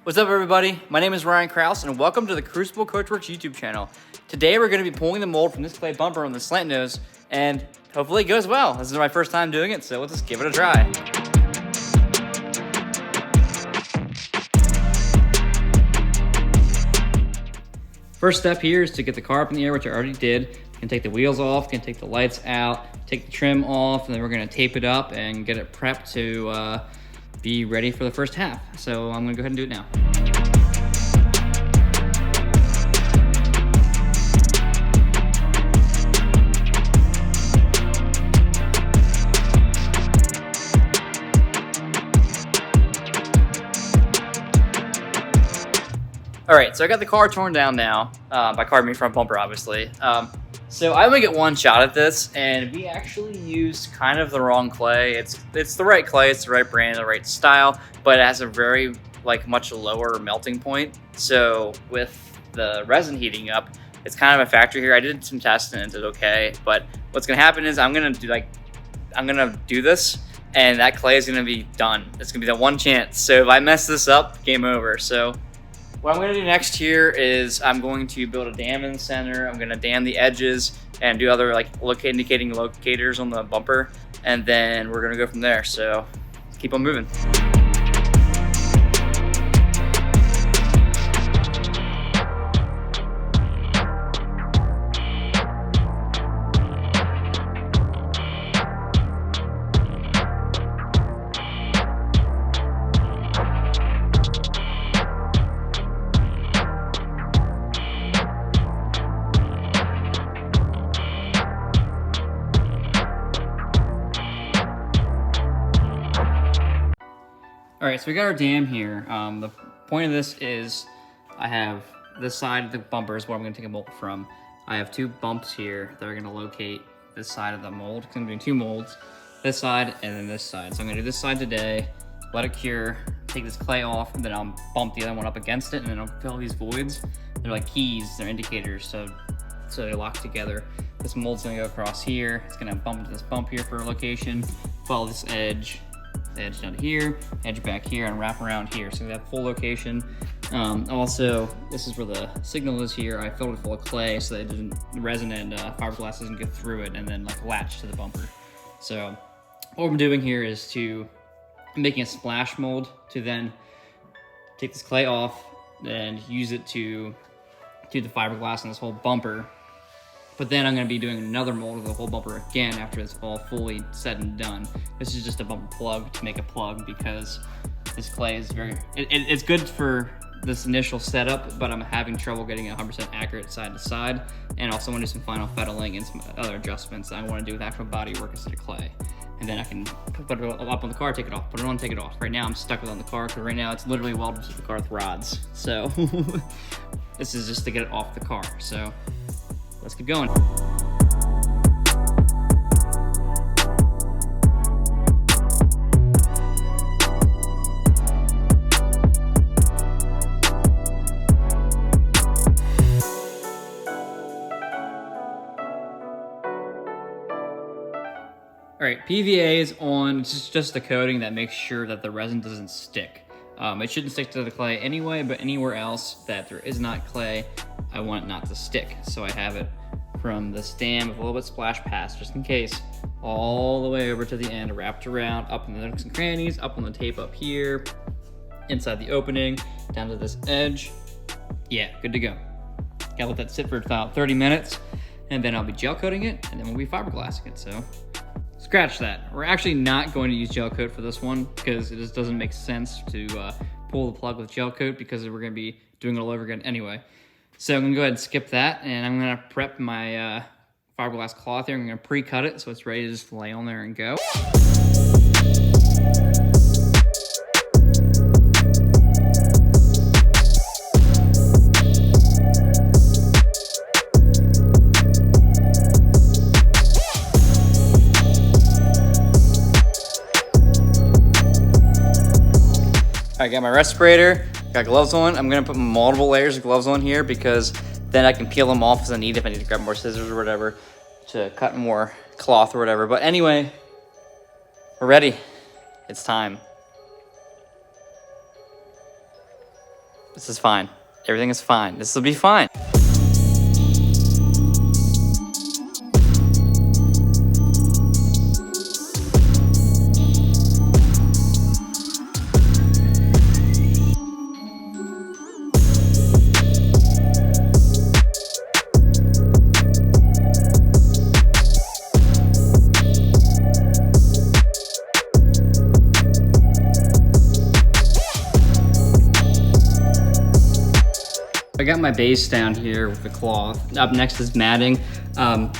What's up, everybody? My name is Ryan Kraus, and welcome to the Crucible Coachworks YouTube channel. Today, we're going to be pulling the mold from this clay bumper on the Slantnose, and hopefully it goes well. This is my first time doing it, so let's just give it a try. First step here is to get the car up in the air, which I already did. You can take the wheels off, you can take the lights out, take the trim off, and then we're going to tape it up and get it prepped to be ready for the first half. So I'm gonna go ahead and do it now. All right, so I got the car torn down now. By car, I mean front bumper, obviously. So I only get one shot at this, and we actually used kind of the wrong clay. It's the right clay, it's the right brand, the right style, but it has a very much lower melting point. So with the resin heating up, it's kind of a factor here. I did some tests and it did okay, but what's gonna happen is I'm gonna do this, and that clay is gonna be done. It's gonna be the one chance. So if I mess this up, game over. So what I'm gonna do next here is I'm going to build a dam in the center. I'm gonna dam the edges and do other indicating locators on the bumper, and then we're gonna go from there. So keep on moving. All right, so we got our dam here. The point of this is I have this side of the bumper is where I'm gonna take a mold from. I have two bumps here that are gonna locate this side of the mold. I'm doing two molds, this side and then this side. So I'm gonna do this side today, let it cure, take this clay off, and then I'll bump the other one up against it, and then I'll fill these voids. They're like keys, they're indicators, so they lock together. This mold's gonna go across here. It's gonna bump into this bump here for a location, follow this edge down here, edge back here, and wrap around here. So we have full location. Also, this is where the signal is here. I filled it full of clay so that the resin and fiberglass doesn't get through it and then latch to the bumper. So what I'm doing here is I'm making a splash mold to then take this clay off and use it to do the fiberglass on this whole bumper. But then I'm gonna be doing another mold of the whole bumper again after it's all fully said and done. This is just a bumper plug to make a plug because this clay is it's good for this initial setup, but I'm having trouble getting it 100% accurate side to side. And also want to do some final fettling and some other adjustments that I want to do with actual body work instead of clay. And then I can put it up on the car, take it off, put it on, take it off. Right now I'm stuck with it on the car because right now it's literally welded to the car with rods. So this is just to get it off the car. So let's keep going. All right, PVA is on. It's just a coating that makes sure that the resin doesn't stick. It shouldn't stick to the clay anyway, but anywhere else that there is not clay, I want it not to stick. So I have it from this dam with a little bit splash past, just in case, all the way over to the end, wrapped around, up in the nooks and crannies, up on the tape up here, inside the opening, down to this edge. Yeah, good to go. Gotta let that sit for about 30 minutes, and then I'll be gel coating it, and then we'll be fiberglassing it, so scratch that. We're actually not going to use gel coat for this one because it just doesn't make sense to pull the plug with gel coat because we're gonna be doing it all over again anyway. So I'm gonna go ahead and skip that, and I'm gonna prep my fiberglass cloth here. I'm gonna pre-cut it so it's ready to just lay on there and go. I got my respirator, got gloves on. I'm gonna put multiple layers of gloves on here because then I can peel them off as I need if I need to grab more scissors or whatever to cut more cloth or whatever. But anyway, we're ready. It's time. This is fine. Everything is fine. This will be fine. I got my base down here with the cloth. Up next is matting. I'm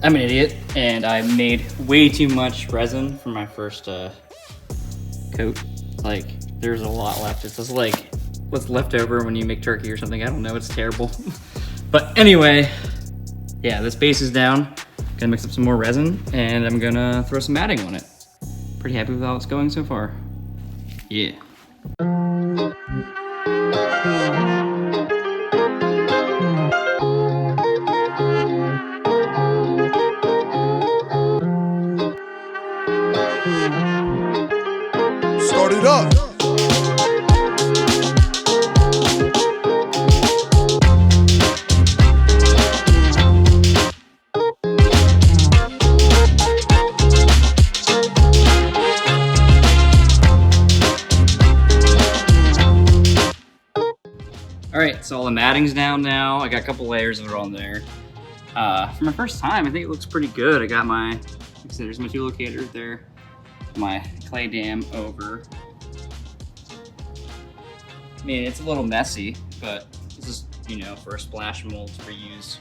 an idiot, and I made way too much resin for my first coat. Like, there's a lot left. It's just like what's left over when you make turkey or something. I don't know, it's terrible. But anyway, yeah, this base is down. Gonna mix up some more resin, and I'm gonna throw some matting on it. Pretty happy with how it's going so far. Yeah. Start it up. All right, so all the matting's down now. I got a couple layers of it on there. For my first time, I think it looks pretty good. I got my, like I said, there's my two locators there. My clay dam over. I mean, it's a little messy, but this is, you know, for a splash mold to reuse,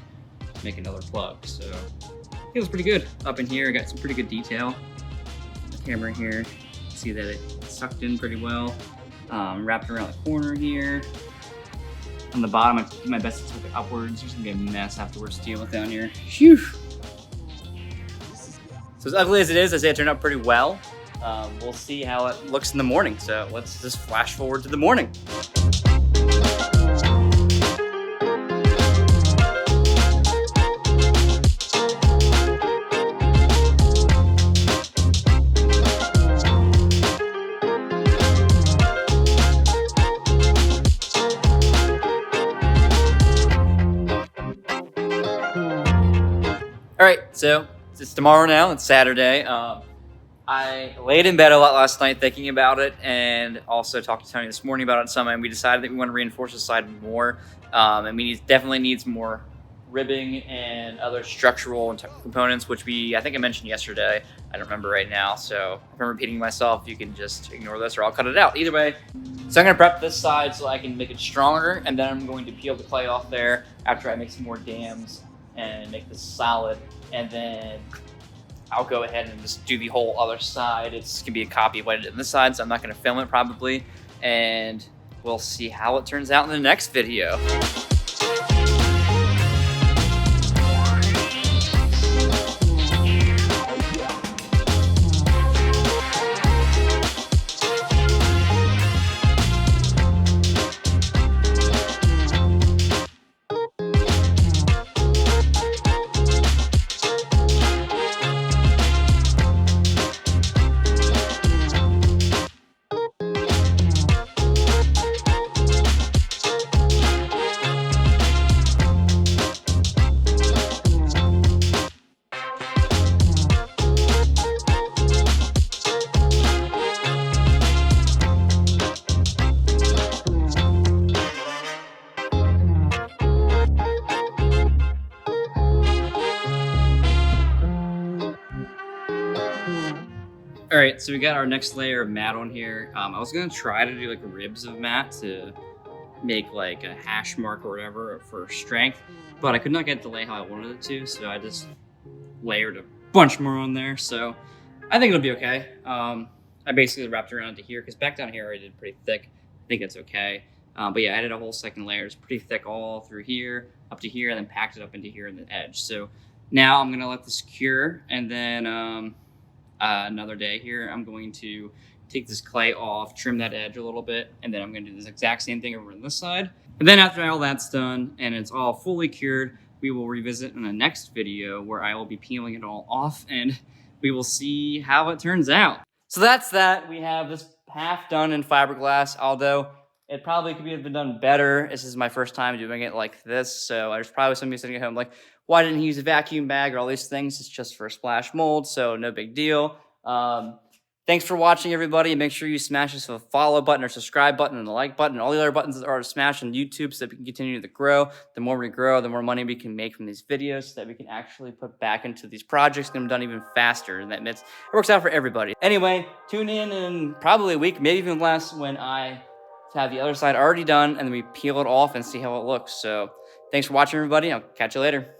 make another plug. So it feels pretty good. Up in here, I got some pretty good detail. The camera here, see that it sucked in pretty well. Wrapped around the corner here. On the bottom, I do my best to tilt it upwards. There's gonna be a mess afterwards to deal with down here. Phew. So as ugly as it is, I say it turned out pretty well. We'll see how it looks in the morning. So let's just flash forward to the morning. All right, so it's tomorrow now. It's Saturday. I laid in bed a lot last night thinking about it, and also talked to Tony this morning about it some, and we decided that we want to reinforce the side more. And we definitely needs more ribbing and other structural and technical components, which I think I mentioned yesterday. I don't remember right now, so if I'm repeating myself, you can just ignore this or I'll cut it out. Either way, so I'm gonna prep this side so I can make it stronger, and then I'm going to peel the clay off there after I make some more dams and make this solid, and then I'll go ahead and just do the whole other side. It's gonna be a copy of what I did on this side, so I'm not gonna film it probably, and we'll see how it turns out in the next video. All right, so we got our next layer of mat on here. I was gonna try to do like ribs of mat to make like a hash mark or whatever for strength, but I could not get it to lay how I wanted it to, so I just layered a bunch more on there. So I think it'll be okay. I basically wrapped around to here because back down here I did pretty thick. I think it's okay. But yeah, I did a whole second layer. It's pretty thick all through here, up to here, and then packed it up into here in the edge. So now I'm gonna let this cure, and then another day here, I'm going to take this clay off, trim that edge a little bit, and then I'm gonna do this exact same thing over on this side. And then after all that's done and it's all fully cured, we will revisit in the next video where I will be peeling it all off and we will see how it turns out. So that's that. We have this half done in fiberglass, although It probably could have been done better. This is my first time doing it like this, so there's probably somebody sitting at home like, why didn't he use a vacuum bag or all these things? It's just for a splash mold, so no big deal. Thanks for watching, everybody. Make sure you smash this with a follow button or subscribe button and the like button. All the other buttons that are smashed on YouTube so that we can continue to grow. The more we grow, the more money we can make from these videos so that we can actually put back into these projects and get them done even faster. And it works out for everybody. Anyway, tune in probably a week, maybe even less, when I have the other side already done and then we peel it off and see how it looks. So thanks for watching, everybody. I'll catch you later.